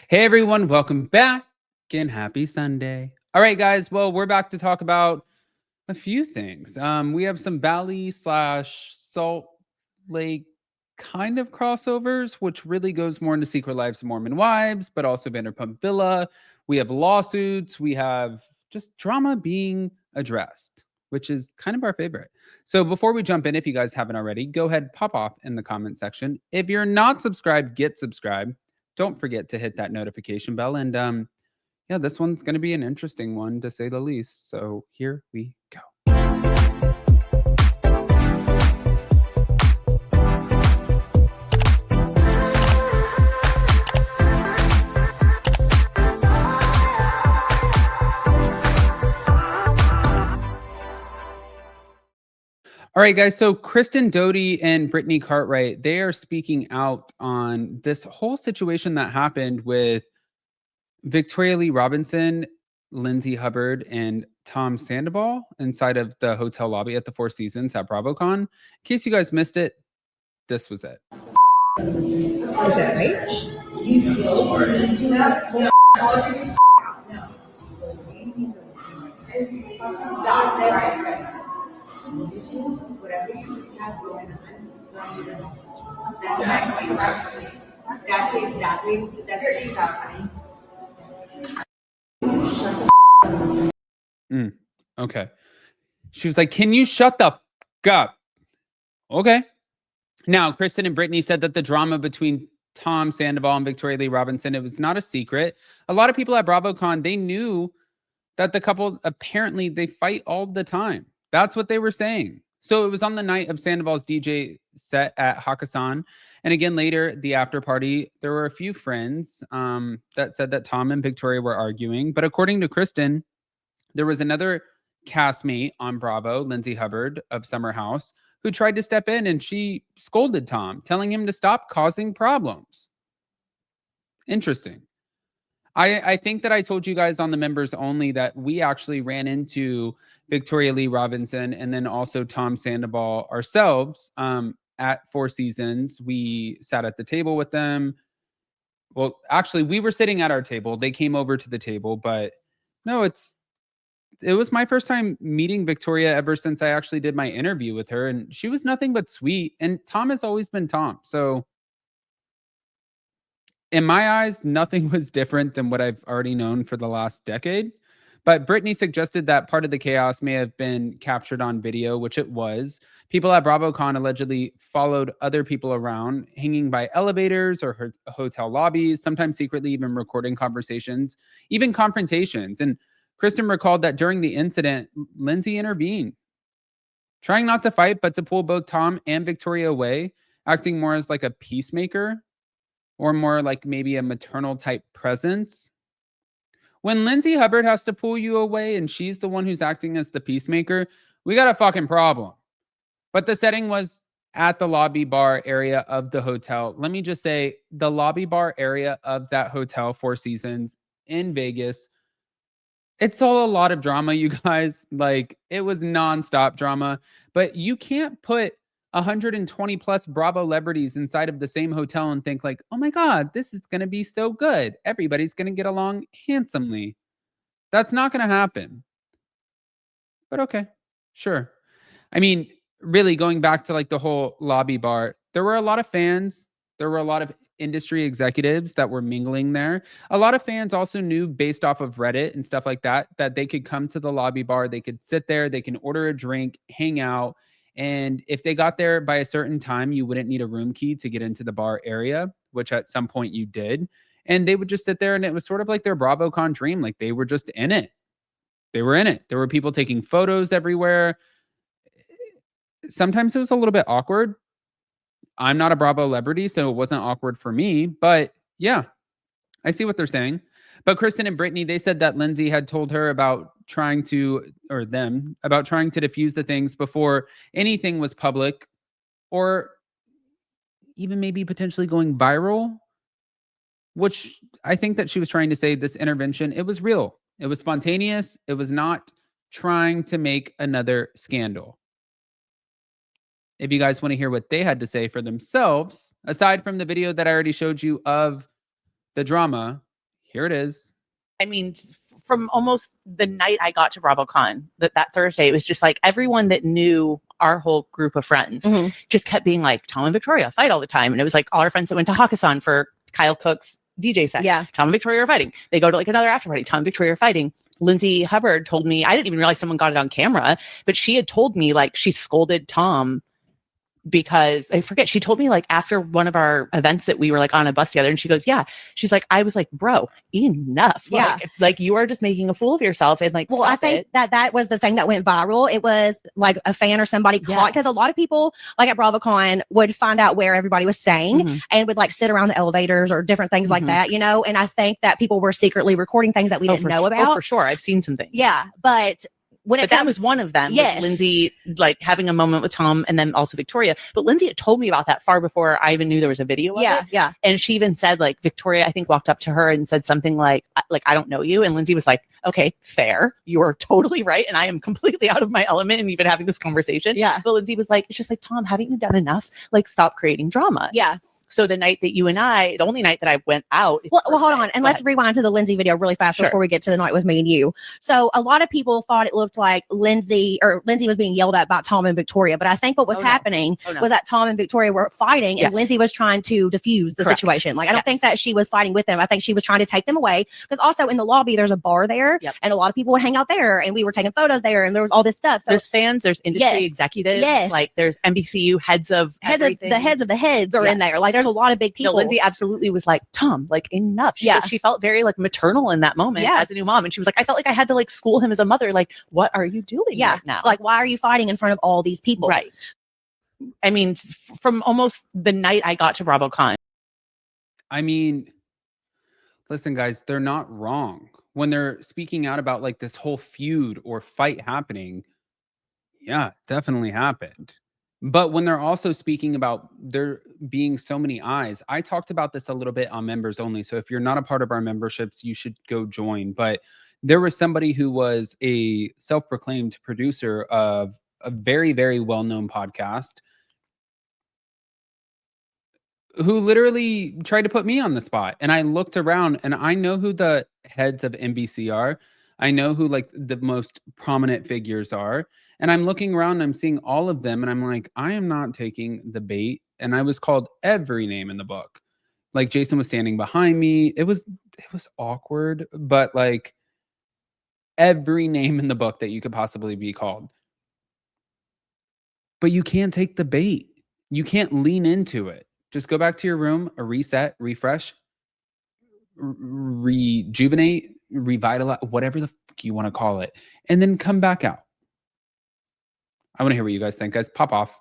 Hey everyone, welcome back and happy Sunday. All right, guys. Well, we're back to talk about a few things. We have some Valley slash Salt Lake kind of crossovers, which really goes more into Secret Lives of Mormon Wives, but also Vanderpump Villa. We have lawsuits. We have just drama being addressed, which is kind of our favorite. So before we jump in, if you guys haven't already, go ahead, pop off in the comment section. If you're not subscribed, get subscribed. Don't forget to hit that notification bell. And yeah, this one's going to be an interesting one to say the least. So here we go. All right, guys. So Kristen Doute and Brittany Cartwright, they are speaking out on this whole situation that happened with Victoria Lee Robinson, Lindsay Hubbard, and Tom Sandoval inside of the hotel lobby at the Four Seasons at BravoCon. In case you guys missed it, this was it. Is that right? Stop this. Whatever you have going on, don't do that. That's exactly that's your ego, honey. Okay. She was like, "Can you shut the f up?" Okay. Now, Kristen and Brittany said that the drama between Tom Sandoval and Victoria Lee Robinson, it was not a secret. A lot of people at BravoCon, they knew that the couple, apparently they fight all the time. That's what they were saying. So it was on the night of Sandoval's DJ set at Hakkasan. And again, later, the after party, there were a few friends that said that Tom and Victoria were arguing. But according to Kristen, there was another castmate on Bravo, Lindsay Hubbard of Summer House, who tried to step in and she scolded Tom, telling him to stop causing problems. Interesting. I think that I told you guys on the members only that we actually ran into Victoria Lee Robinson and then also Tom Sandoval ourselves at Four Seasons. We sat at the table with them. Well, actually, we were sitting at our table. They came over to the table, but no, it was my first time meeting Victoria ever since I actually did my interview with her, and she was nothing but sweet. And Tom has always been Tom. So in my eyes, nothing was different than what I've already known for the last decade. But Brittany suggested that part of the chaos may have been captured on video, which it was. People at BravoCon allegedly followed other people around, hanging by elevators or hotel lobbies, sometimes secretly even recording conversations, even confrontations. And Kristen recalled that during the incident, Lindsay intervened, trying not to fight, but to pull both Tom and Victoria away, acting more as like a peacemaker or more like maybe a maternal type presence. When Lindsay Hubbard has to pull you away and she's the one who's acting as the peacemaker, we got a fucking problem. But the setting was at the lobby bar area of the hotel. Let me just say, the lobby bar area of that hotel, Four Seasons in Vegas, it's all a lot of drama, you guys. Like, it was nonstop drama, but you can't put 120 plus Bravo celebrities inside of the same hotel and think like, oh my God, this is going to be so good. Everybody's going to get along handsomely. That's not going to happen. But okay, sure. I mean, really going back to like the whole lobby bar, there were a lot of fans. There were a lot of industry executives that were mingling there. A lot of fans also knew based off of Reddit and stuff like that, that they could come to the lobby bar, they could sit there, they can order a drink, hang out. And if they got there by a certain time, you wouldn't need a room key to get into the bar area, which at some point you did. And they would just sit there and it was sort of like their BravoCon dream. Like they were just in it. They were in it. There were people taking photos everywhere. Sometimes it was a little bit awkward. I'm not a Bravo celebrity, so it wasn't awkward for me. But yeah, I see what they're saying. But Kristen and Brittany, they said that Lindsay had told her about trying to, or them, about trying to diffuse the things before anything was public or even maybe potentially going viral, which I think that she was trying to say this intervention, it was real. It was spontaneous. It was not trying to make another scandal. If you guys want to hear what they had to say for themselves, aside from the video that I already showed you of the drama, Here it is. I mean, from almost the night I got to BravoCon, that Thursday, it was just like everyone that knew our whole group of friends just kept being like, Tom and Victoria fight all the time. And it was like all our friends that went to Hakkasan for Kyle Cook's DJ set. Yeah. Tom and Victoria are fighting. They go to like another after party. Tom and Victoria are fighting. Lindsay Hubbard told me, I didn't even realize someone got it on camera, but she had told me like she scolded Tom because I forget, she told me like after one of our events that we were like on a bus together, and she goes, yeah, she's like, I was like, bro, enough. Yeah. Like you are just making a fool of yourself. And like, well, I think that was the thing that went viral. It was like a fan or somebody caught, because a lot of people like at BravoCon would find out where everybody was staying and would like sit around the elevators or different things like that, you know? And I think that people were secretly recording things that we didn't know about. Oh, for sure. I've seen some things. Yeah. But that was one of them. Yes. Lindsay like having a moment with Tom and then also Victoria. But Lindsay had told me about that far before I even knew there was a video of it. Yeah. And she even said like Victoria, I think, walked up to her and said something like, I don't know you. And Lindsay was like, okay, fair. You are totally right. And I am completely out of my element and even having this conversation. Yeah. But Lindsay was like, it's just like, Tom, haven't you done enough? Like, stop creating drama. Yeah. So the night that you and I, the only night that I went out. Well, hold on. And let's rewind to the Lindsay video really fast before we get to the night with me and you. So a lot of people thought it looked like Lindsay was being yelled at by Tom and Victoria. But I think what was happening was that Tom and Victoria were fighting and Lindsay was trying to diffuse the situation. Like, I don't think that she was fighting with them. I think she was trying to take them away, because also in the lobby, there's a bar there and a lot of people would hang out there, and we were taking photos there, and there was all this stuff. So there's fans, there's industry executives, like there's NBCU heads of the heads are in there. Like, there's a lot of big people. No, Lindsay absolutely was like, Tom, like, enough. She felt very like maternal in that moment as a new mom. And she was like, I felt like I had to like school him as a mother. Like, what are you doing right now? Like, why are you fighting in front of all these people? Right. I mean, from almost the night I got to BravoCon. I mean, listen, guys, they're not wrong when they're speaking out about like this whole feud or fight happening. Yeah, definitely happened. But when they're also speaking about there being so many eyes, I talked about this a little bit on members only. So if you're not a part of our memberships, you should go join. But there was somebody who was a self-proclaimed producer of a very, very well-known podcast who literally tried to put me on the spot. And I looked around, and I know who the heads of NBC are. I know who like the most prominent figures are. And I'm looking around and I'm seeing all of them. And I'm like, I am not taking the bait. And I was called every name in the book. Like, Jason was standing behind me. It was awkward, but like every name in the book that you could possibly be called. But you can't take the bait. You can't lean into it. Just go back to your room, a reset, refresh, rejuvenate, revitalize, whatever the fuck you want to call it, and then come back out. I want to hear what you guys think, guys. Pop off.